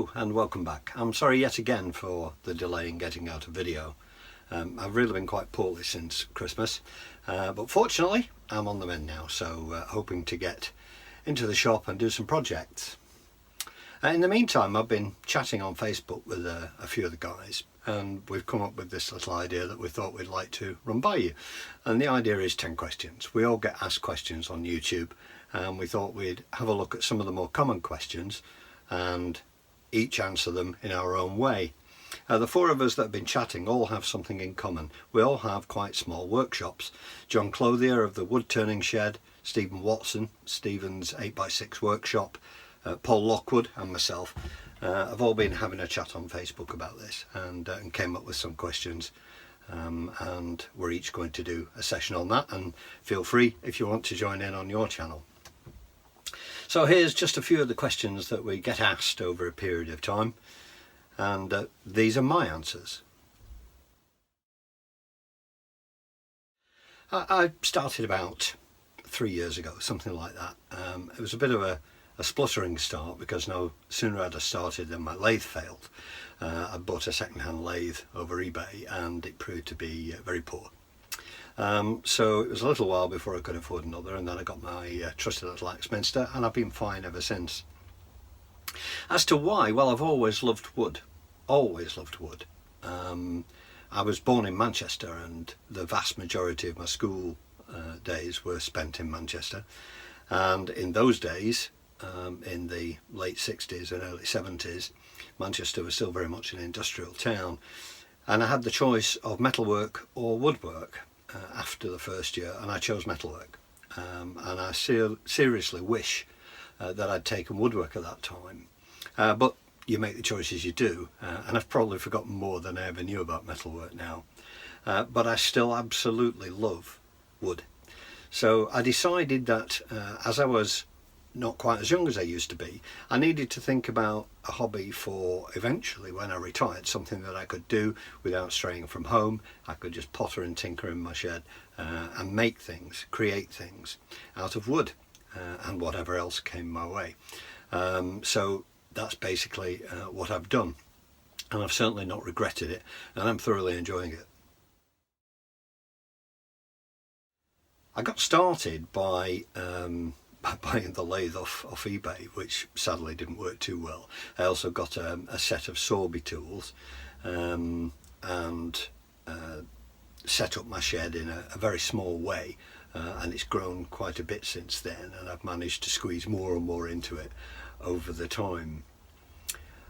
Hello and welcome back. I'm sorry yet again for the delay in getting out a video. I've really been quite poorly since Christmas, but fortunately I'm on the mend now, so hoping to get into the shop and do some projects. In the meantime, I've been chatting on Facebook with a few of the guys, and we've come up with this little idea that we thought we'd like to run by you. And the idea is 10 questions. We all get asked questions on YouTube, and we thought we'd have a look at some of the more common questions and each answer them in our own way. The four of us that have been chatting all have something in common. We all have quite small workshops. John Clothier of the Wood Turning Shed, Stephen Watson, Stephen's 8x6 workshop, Paul Lockwood and myself have all been having a chat on Facebook about this and came up with some questions, and we're each going to do a session on that, and feel free if you want to join in on your channel. So here's just a few of the questions that we get asked over a period of time, and these are my answers. I started about 3 years ago, something like that. It was a bit of a spluttering start because no sooner had I started than my lathe failed. I bought a second-hand lathe over eBay and it proved to be very poor. So it was a little while before I could afford another, and then I got my trusty little Axminster, and I've been fine ever since. As to why, well, I've always loved wood, always loved wood. I was born in Manchester, and the vast majority of my school days were spent in Manchester, and in those days, in the late 60s and early 70s, Manchester was still very much an industrial town, and I had the choice of metalwork or woodwork after the first year, and I chose metalwork, and I seriously wish that I'd taken woodwork at that time, but you make the choices you do, and I've probably forgotten more than I ever knew about metalwork now, but I still absolutely love wood. So I decided that as I was not quite as young as I used to be, I needed to think about a hobby for eventually when I retired, something that I could do without straying from home. I could just potter and tinker in my shed and make things, create things out of wood and whatever else came my way. So that's basically what I've done, and I've certainly not regretted it, and I'm thoroughly enjoying it. I got started by buying the lathe off eBay, which sadly didn't work too well. I also got a set of Sorby tools and set up my shed in a very small way, and it's grown quite a bit since then, and I've managed to squeeze more and more into it over the time.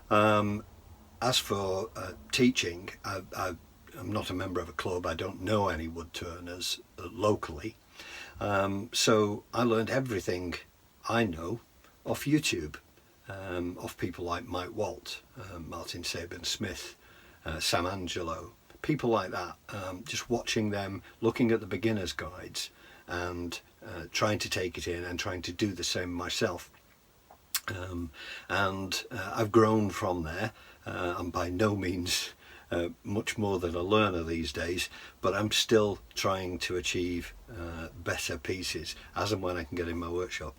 As for teaching, I'm not a member of a club. I don't know any wood turners locally. So I learned everything I know off YouTube, off people like Mike Walt, Martin Sabin-Smith, Sam Angelo, people like that, just watching them, looking at the beginner's guides and trying to take it in and trying to do the same myself. I've grown from there. I'm by no means much more than a learner these days, but I'm still trying to achieve better pieces as and when I can get in my workshop.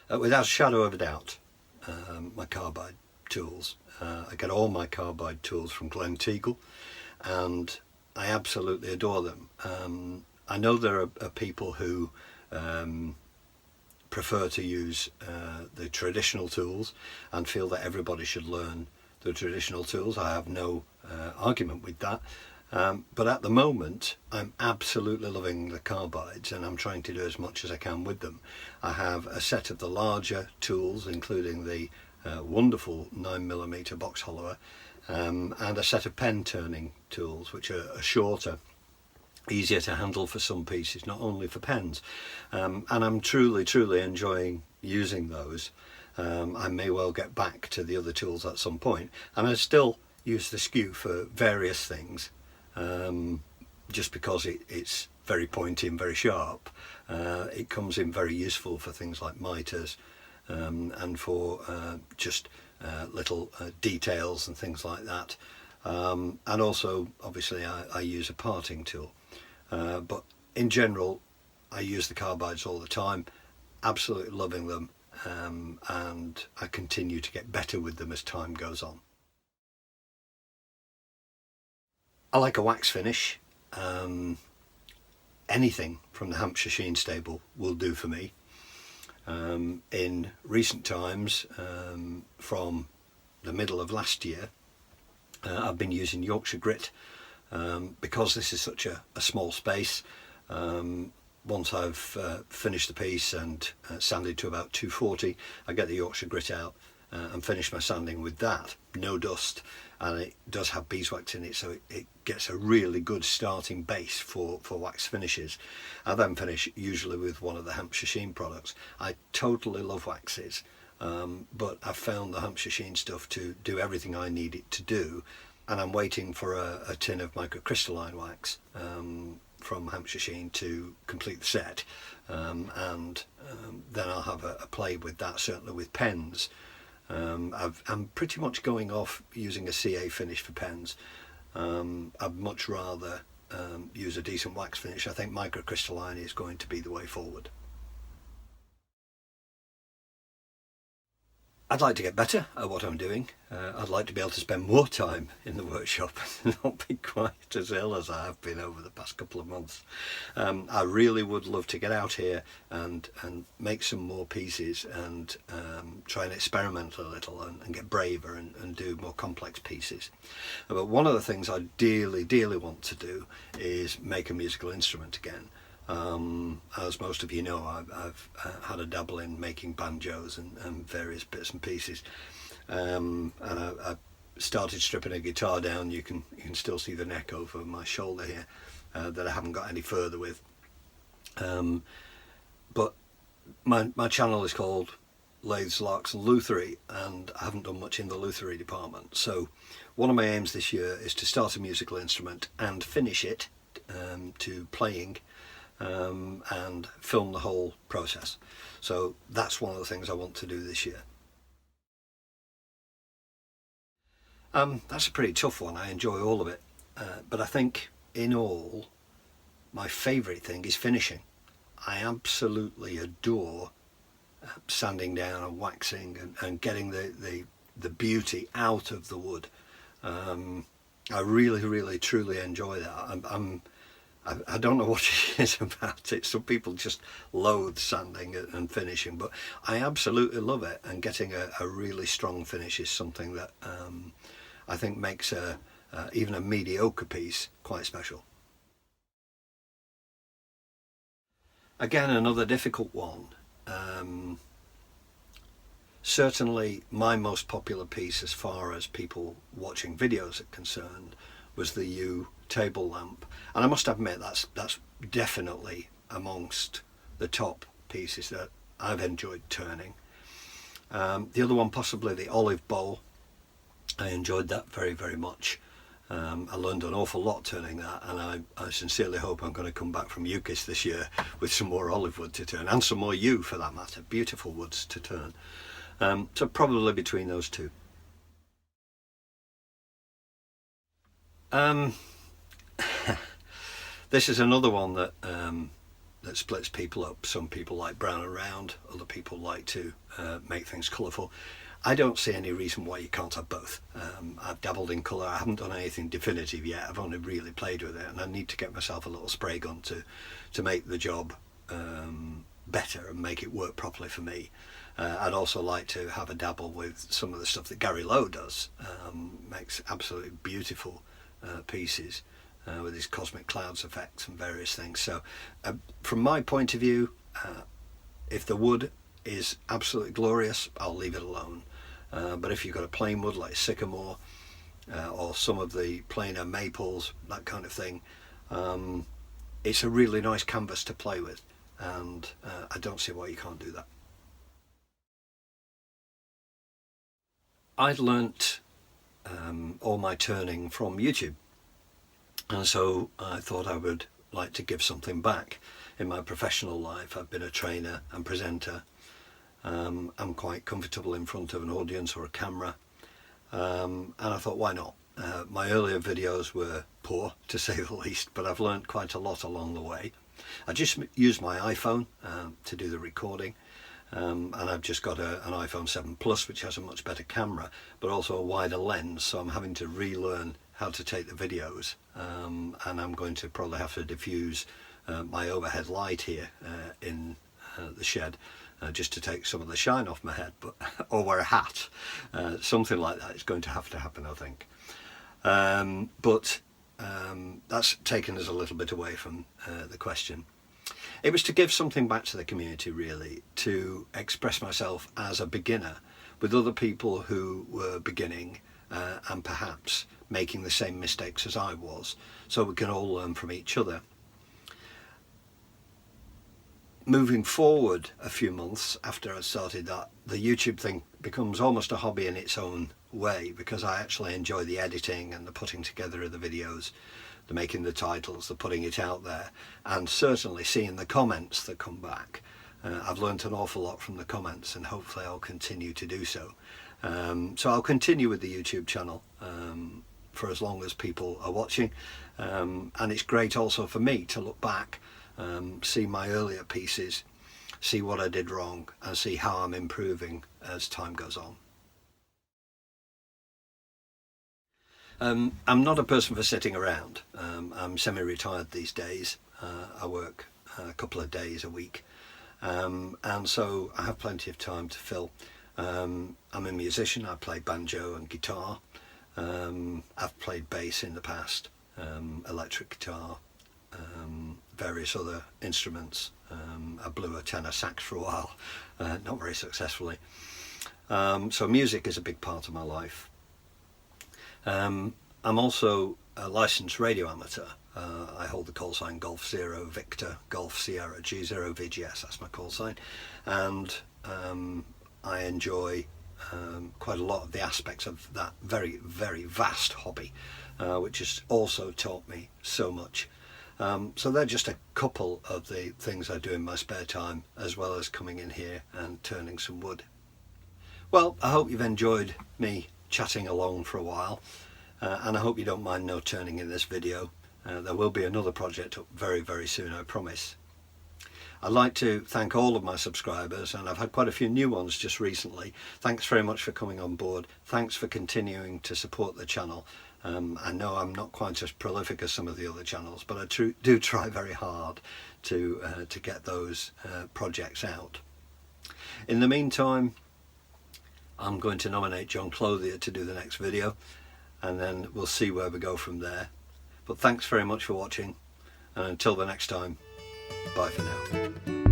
Without a shadow of a doubt, my carbide tools. I get all my carbide tools from Glen Teagle, and I absolutely adore them. I know there are people who prefer to use the traditional tools and feel that everybody should learn the traditional tools. I have no argument with that, but at the moment I'm absolutely loving the carbides, and I'm trying to do as much as I can with them. I have a set of the larger tools, including the wonderful 9mm box hollower, and a set of pen turning tools, which are shorter, easier to handle for some pieces, not only for pens, and I'm truly enjoying using those. I may well get back to the other tools at some point, and I still use the skew for various things, just because it's very pointy and very sharp. It comes in very useful for things like miters, and for just little details and things like that, and also obviously I use a parting tool. But in general, I use the carbides all the time, absolutely loving them, and I continue to get better with them as time goes on. I like a wax finish. Anything from the Hampshire Sheen stable will do for me. In recent times, from the middle of last year, I've been using Yorkshire Grit because this is such a small space. Once I've finished the piece and sanded to about 240, I get the Yorkshire Grit out and finish my sanding with that. No dust, and it does have beeswax in it, so it gets a really good starting base for wax finishes. I then finish usually with one of the Hampshire Sheen products. I totally love waxes, but I've found the Hampshire Sheen stuff to do everything I need it to do, and I'm waiting for a tin of microcrystalline wax from Hampshire Sheen to complete the set, and then I'll have a play with that, certainly with pens. I'm pretty much going off using a CA finish for pens. I'd much rather use a decent wax finish. I think microcrystalline is going to be the way forward. I'd like to get better at what I'm doing. I'd like to be able to spend more time in the workshop and not be quite as ill as I have been over the past couple of months. I really would love to get out here and make some more pieces and try and experiment a little and get braver and do more complex pieces. But one of the things I dearly want to do is make a musical instrument again. As most of you know, I've had a dabble in making banjos and various bits and pieces, and I started stripping a guitar down. You can still see the neck over my shoulder here that I haven't got any further with, but my channel is called Lathes, Larks and Lutherie, and I haven't done much in the lutherie department. So one of my aims this year is to start a musical instrument and finish it to playing, and film the whole process. So that's one of the things I want to do this year. That's a pretty tough one. I enjoy all of it, but I think in all, my favourite thing is finishing. I absolutely adore sanding down and waxing and getting the beauty out of the wood. I really truly enjoy that. I don't know what it is about it. Some people just loathe sanding and finishing, but I absolutely love it, and getting a really strong finish is something that I think makes even a mediocre piece quite special. Again, another difficult one. Certainly my most popular piece as far as people watching videos are concerned was the Yew table lamp, and I must admit that's definitely amongst the top pieces that I've enjoyed turning. The other one, possibly the olive bowl. I enjoyed that very much. I learned an awful lot turning that, and I sincerely hope I'm going to come back from UKIS this year with some more olive wood to turn, and some more yew for that matter. Beautiful woods to turn. So probably between those two. This is another one that that splits people up. Some people like brown and round, other people like to make things colourful. I don't see any reason why you can't have both. I've dabbled in colour. I haven't done anything definitive yet. I've only really played with it, and I need to get myself a little spray gun to make the job better and make it work properly for me. I'd also like to have a dabble with some of the stuff that Gary Lowe does. Makes absolutely beautiful pieces with his cosmic clouds effects and various things. So from my point of view, if the wood is absolutely glorious, I'll leave it alone. But if you've got a plain wood like sycamore or some of the plainer maples, that kind of thing, it's a really nice canvas to play with, and I don't see why you can't do that. I'd learnt all my turning from YouTube, and so I thought I would like to give something back. In my professional life, I've been a trainer and presenter. I'm quite comfortable in front of an audience or a camera, and I thought, why not? My earlier videos were poor, to say the least, but I've learned quite a lot along the way. I just used my iPhone to do the recording, and I've just got an iPhone 7 Plus, which has a much better camera, but also a wider lens, so I'm having to relearn how to take the videos, and I'm going to probably have to diffuse my overhead light here in the shed, just to take some of the shine off my head, but or wear a hat, something like that is going to happen, I think. But that's taken us a little bit away from the question. It was to give something back to the community, really, to express myself as a beginner with other people who were beginning and perhaps making the same mistakes as I was, so we can all learn from each other. Moving forward a few months after I started that, the YouTube thing becomes almost a hobby in its own way, because I actually enjoy the editing and the putting together of the videos, the making the titles, the putting it out there, and certainly seeing the comments that come back. I've learnt an awful lot from the comments, and hopefully I'll continue to do so. So I'll continue with the YouTube channel for as long as people are watching, and it's great also for me to look back, see my earlier pieces, see what I did wrong, and see how I'm improving as time goes on. I'm not a person for sitting around. I'm semi-retired these days. I work a couple of days a week, and so I have plenty of time to fill. I'm a musician. I play banjo and guitar. I've played bass in the past, electric guitar, various other instruments. I blew a tenor sax for a while, not very successfully. So music is a big part of my life. I'm also a licensed radio amateur. I hold the call sign Golf Zero Victor Golf Sierra G0 VGS, that's my call sign, and I enjoy quite a lot of the aspects of that very, very vast hobby, which has also taught me so much. So they're just a couple of the things I do in my spare time, as well as coming in here and turning some wood. Well, I hope you've enjoyed me chatting along for a while, and I hope you don't mind no turning in this video. There will be another project up very, very soon, I promise. I'd like to thank all of my subscribers, and I've had quite a few new ones just recently. Thanks very much for coming on board. Thanks for continuing to support the channel. I know I'm not quite as prolific as some of the other channels, but I do try very hard to get those projects out. In the meantime, I'm going to nominate John Clothier to do the next video, and then we'll see where we go from there. But thanks very much for watching, and until the next time, bye for now.